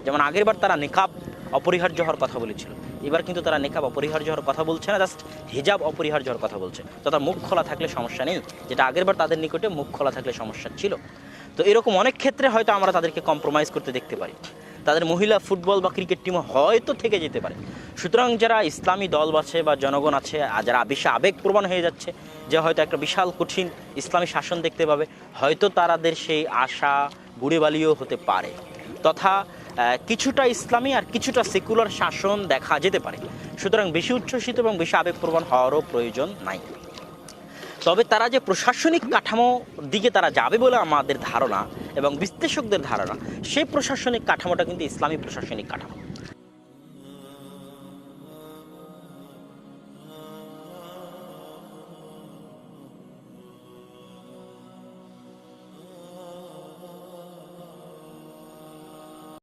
যেমন আগেরবার তারা নিকাব অপরিহার্য হওয়ার কথা বলেছিল, এবার কিন্তু তারা নিকাব অপরিহার্য হওয়ার কথা বলছে না, জাস্ট হিজাব অপরিহার্য হওয়ার কথা বলছে। তথা মুখ খোলা থাকলে সমস্যা নেই, যেটা আগেরবার তাদের নিকটে মুখ খোলা থাকলে সমস্যা ছিল। তো এরকম অনেক ক্ষেত্রে হয়তো আমরা তাদেরকে কম্প্রোমাইজ করতে দেখতে পারি, তাদের মহিলা ফুটবল বা ক্রিকেট টিমও হয়তো থেকে যেতে পারে। সুতরাং যারা ইসলামী দল আছে বা জনগণ আছে, আর যারা বেশি আবেগপ্রবণ হয়ে যাচ্ছে, যে হয়তো একটা বিশাল কঠিন ইসলামী শাসন দেখতে পাবে, হয়তো তাদের সেই আশা বুড়ে বালিও হতে পারে। তথা কিছুটা ইসলামী আর কিছুটা সেকুলার শাসন দেখা যেতে পারে। সুতরাং বেশি উচ্ছ্বসিত এবং বেশি আবেগপ্রবণ হওয়ারও প্রয়োজন নাই। তবে তারা যে প্রশাসনিক কাঠামো দিকে তারা যাবে বলে আমাদের ধারণা এবং বিশ্লেষকদের ধারণা, সেই প্রশাসনিক কাঠামোটা কিন্তু ইসলামী প্রশাসনিক কাঠামো।